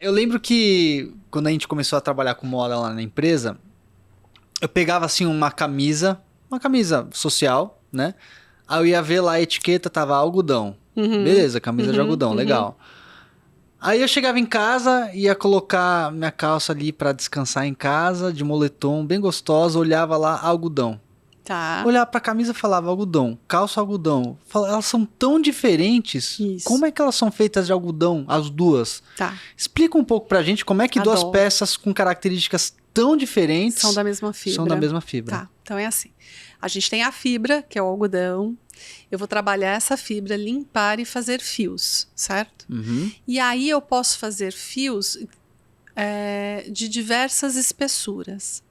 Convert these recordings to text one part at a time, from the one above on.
Eu lembro que quando a gente começou a trabalhar com moda lá na empresa, eu pegava assim uma camisa social, né? Aí eu ia ver lá a etiqueta, tava algodão. Uhum, Beleza, camisa de uhum, algodão, uhum. legal. Aí eu chegava em casa, ia colocar minha calça ali pra descansar em casa, de moletom, bem gostosa, olhava lá, algodão. Tá, Olhava pra camisa e falava algodão, calça algodão. Elas são tão diferentes. isso. Como é que elas são feitas de algodão, as duas? Tá, Explica um pouco pra gente como é que duas adoro. peças com características tão São diferentes da mesma são da fibra. mesma fibra. Tá, então é assim. A gente tem a fibra, que é o algodão. Eu vou trabalhar essa fibra, limpar e fazer fios, certo? Uhum. E aí eu posso fazer fios de diversas espessuras.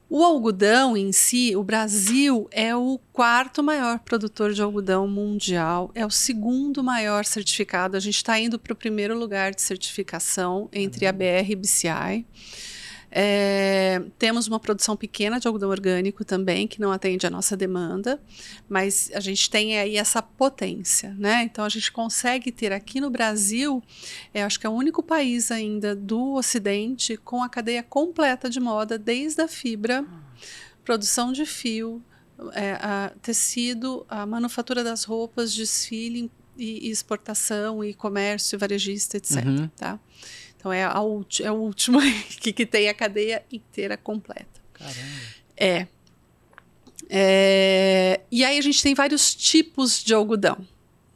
O algodão em si, o Brasil é o quarto maior produtor de algodão mundial, é o segundo maior certificado. A gente está indo para o primeiro lugar de certificação entre a BR e BCI. Temos uma produção pequena de algodão orgânico também, que não atende à nossa demanda, mas a gente tem aí essa potência, né? Então a gente consegue ter aqui no Brasil, acho que é o único país ainda do Ocidente com a cadeia completa de moda, desde a fibra, produção de fio, a tecido, a manufatura das roupas, desfile e exportação e comércio varejista, etc. Uhum. Tá? Então é o último que tem a cadeia inteira completa. Caramba. E aí a gente tem vários tipos de algodão,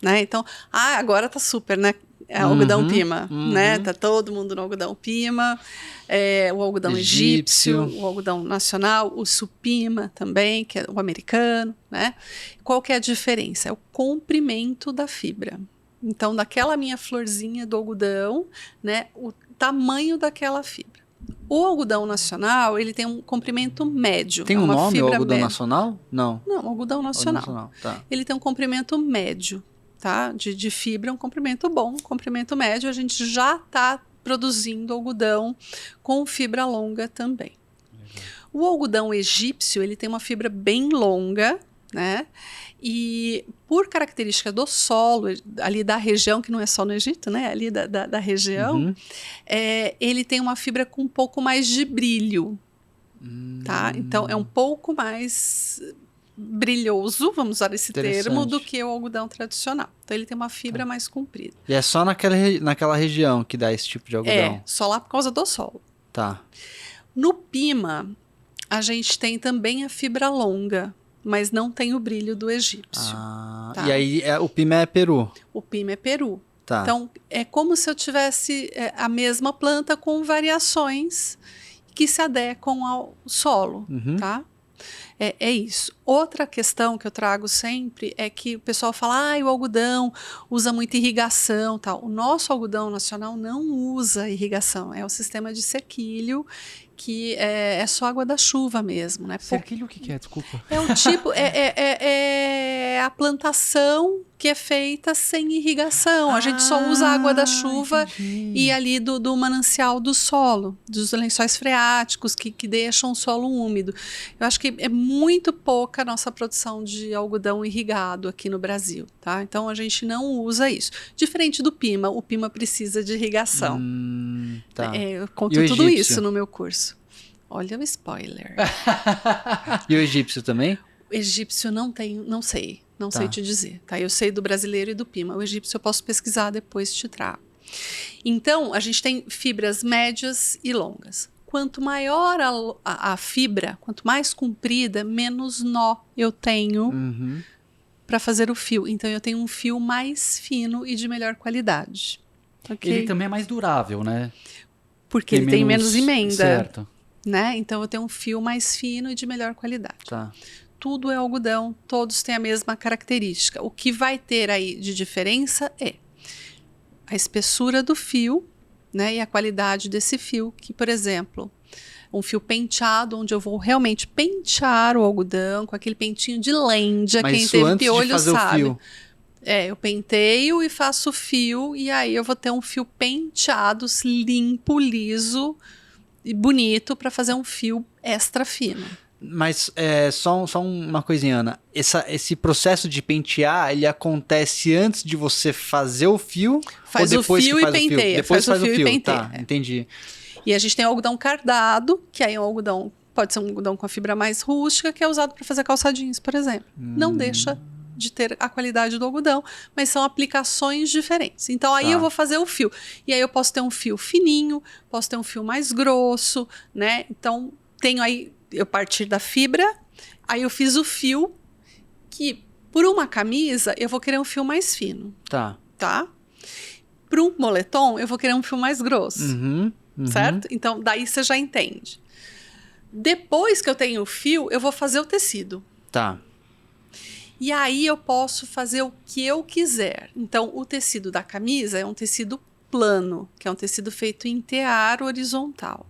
né? Então, agora tá super, né? É algodão Uhum. pima, né? Uhum. Tá todo mundo no algodão pima, o algodão Egípcio. egípcio, o algodão nacional, o supima também, que é o americano, né? Qual que é a diferença? É o comprimento da fibra. Então, daquela minha florzinha do algodão, né? O tamanho daquela fibra. O algodão nacional, ele tem um comprimento médio. Tem É um uma nome, o fibra algodão média. nacional? Não. Não, algodão Algodão nacional. nacional, tá. Ele tem um comprimento médio, tá? De fibra, um comprimento bom, um comprimento médio. A gente já está produzindo algodão com fibra longa também. Legal. O algodão egípcio, ele tem uma fibra bem longa, né? E por característica do solo, ali da região, que não é só no Egito, né? Ali da região, Uhum. ele tem uma fibra com um pouco mais de brilho, tá? Então é um pouco mais brilhoso, vamos usar esse termo, do Interessante. que o algodão tradicional. Então ele tem uma fibra Tá. mais comprida. E é só naquela região que dá esse tipo de algodão? Só lá por causa do solo. Tá. No pima, a gente tem também a fibra longa, mas não tem o brilho do egípcio. Tá? E aí o pima é Peru. O pima é Peru. Tá. Então é como se eu tivesse a mesma planta com variações que se adequam ao solo, Uhum. tá? É isso. Outra questão que eu trago sempre é que o pessoal fala, o algodão usa muita irrigação, tal. O nosso algodão nacional não usa irrigação, é o sistema de sequilho, que é só água da chuva mesmo, né? Sequilho o que é? Desculpa. É o tipo, é a plantação que é feita sem irrigação. A gente só usa a água da chuva e ali do manancial do solo, dos lençóis freáticos que deixam o solo úmido. Eu acho que é muito pouca a nossa produção de algodão irrigado aqui no Brasil, tá? Então a gente não usa isso. Diferente do pima, o pima precisa de irrigação. Tá. Eu conto E o tudo egípcio? isso no meu curso. Olha o spoiler. E o egípcio também? O egípcio não sei. Não Tá. sei te dizer, tá? Eu sei do brasileiro e do pima. O egípcio eu posso pesquisar depois te trago. Então, a gente tem fibras médias e longas. Quanto maior a fibra, quanto mais comprida, menos nó eu tenho para fazer o fio. Então, eu tenho um fio mais fino e de melhor qualidade. Okay? Ele também é mais durável, né? Porque ele tem menos emenda. Certo. Né? Então, eu tenho um fio mais fino e de melhor qualidade. Tá. Tudo é algodão, todos têm a mesma característica. O que vai ter aí de diferença é a espessura do fio, né, e a qualidade desse fio, que, por exemplo, um fio penteado, onde eu vou realmente pentear o algodão com aquele pentinho de lêndia, Mas quem isso teve antes piolho de fazer sabe. o fio. Eu penteio e faço o fio, e aí eu vou ter um fio penteado, limpo, liso e bonito para fazer um fio extra fino. Mas só uma coisinha, Ana. Esse processo de pentear, ele acontece antes de você fazer o fio? Faz ou o depois fio que e faz o fio? penteia. Depois faz o e fio, penteia. tá, entendi. E a gente tem o algodão cardado, que aí é um algodão, pode ser um algodão com a fibra mais rústica, que é usado para fazer calça jeans, por exemplo. Não deixa de ter a qualidade do algodão, mas são aplicações diferentes. Então aí eu vou fazer o fio. E aí eu posso ter um fio fininho, posso ter um fio mais grosso, né? Então tenho aí, eu partir da fibra, aí eu fiz o fio, que por uma camisa eu vou querer um fio mais fino, tá? Para um moletom eu vou querer um fio mais grosso, certo? Então daí você já entende. Depois que eu tenho o fio, eu vou fazer o tecido. Tá. E aí eu posso fazer o que eu quiser. Então, o tecido da camisa é um tecido plano, que é um tecido feito em tear horizontal.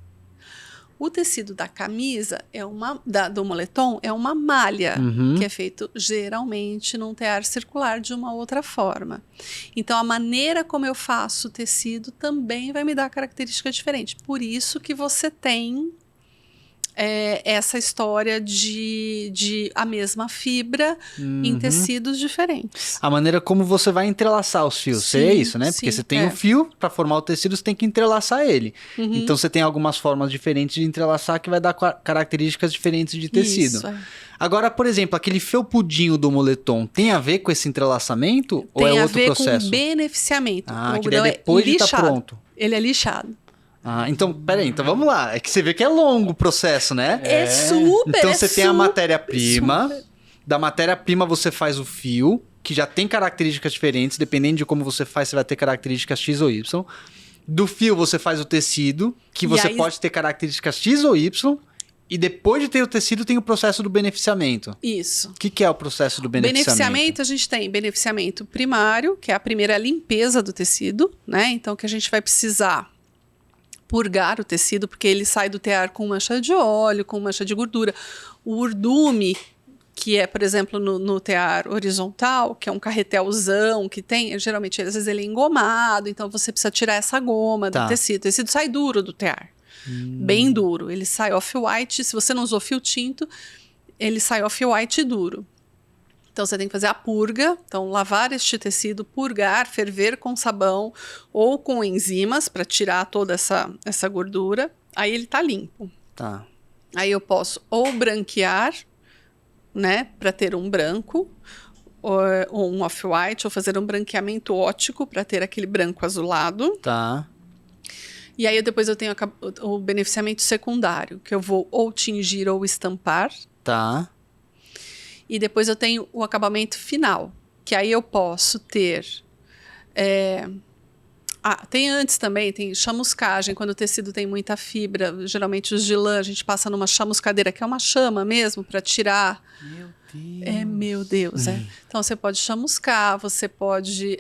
O tecido da camisa do moletom é uma malha, que é feito geralmente num tear circular de uma outra forma. Então, a maneira como eu faço o tecido também vai me dar característica diferente. Por isso que você tem essa história de a mesma fibra em tecidos diferentes. A maneira como você vai entrelaçar os fios, seria isso, né? Porque você tem o fio, para formar o tecido, você tem que entrelaçar ele. Então você tem algumas formas diferentes de entrelaçar que vai dar características diferentes de tecido. Isso, Agora, por exemplo, aquele felpudinho do moletom tem a ver com esse entrelaçamento ou é outro processo? Tem a ver com beneficiamento. Ah, que daí depois de estar pronto. Ele é lixado. Então, peraí, então vamos lá. É que você vê que é longo o processo, né? É super, Então você tem a matéria-prima. Da matéria-prima você faz o fio, que já tem características diferentes. Dependendo de como você faz, você vai ter características X ou Y. Do fio você faz o tecido, que você pode ter características X ou Y. E depois de ter o tecido, tem o processo do beneficiamento. Isso. O que é o processo do beneficiamento? Beneficiamento, a gente tem beneficiamento primário, que é a primeira limpeza do tecido, né? Então, que a gente vai precisar purgar o tecido, porque ele sai do tear com mancha de óleo, com mancha de gordura. O urdume, que é, por exemplo, no tear horizontal, que é um carretelzão que tem, geralmente, às vezes ele é engomado, então você precisa tirar essa goma do tecido. O tecido sai duro do tear, bem duro. Ele sai off-white, se você não usou fio tinto, ele sai off-white duro. Então, você tem que fazer a purga. Então, lavar este tecido, purgar, ferver com sabão ou com enzimas para tirar toda essa gordura. Aí ele tá limpo. Tá. Aí eu posso ou branquear, né, para ter um branco, ou um off-white, ou fazer um branqueamento óptico para ter aquele branco azulado. Tá. E aí depois eu tenho o beneficiamento secundário, que eu vou ou tingir ou estampar. Tá. E depois eu tenho o acabamento final, que aí eu posso ter... tem antes também, tem chamuscagem, quando o tecido tem muita fibra. Geralmente os de lã, a gente passa numa chamuscadeira, que é uma chama mesmo, para tirar... Meu Deus. Então você pode chamuscar, você pode...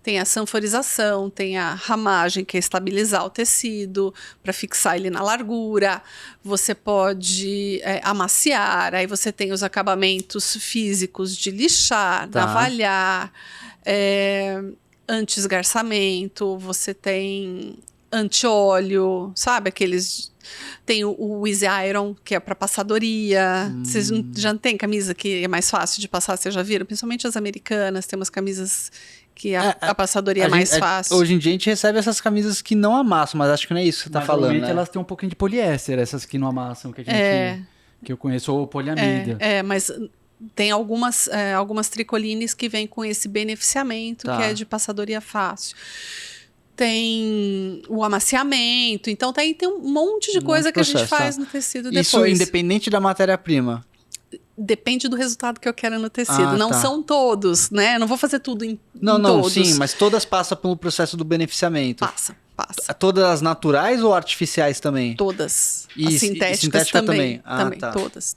Tem a sanforização, tem a ramagem, que é estabilizar o tecido para fixar ele na largura. Você pode amaciar, aí você tem os acabamentos físicos de lixar, navalhar, anti-esgarçamento, você tem anti-óleo, sabe? Aqueles... Tem o Easy Iron, que é para passadoria. Vocês já tem camisa que é mais fácil de passar, vocês já viram? Principalmente as americanas, tem umas camisas que a passadoria é mais fácil. Hoje em dia a gente recebe essas camisas que não amassam, mas acho que não é isso que você tá falando, né? Normalmente elas têm um pouquinho de poliéster, essas que não amassam, que a gente... Que eu conheço, ou poliamida. Mas tem algumas tricolines que vêm com esse beneficiamento, que é de passadoria fácil. Tem o amaciamento, então tem um monte de coisa que a gente faz no tecido depois. Isso independente da matéria-prima? Depende do resultado que eu quero no tecido. Não são todos, né? Eu não vou fazer tudo em todos. Sim, mas todas passam pelo processo do beneficiamento. Passa. Todas as naturais ou artificiais também? Todas. E as sintéticas também. também? Todas.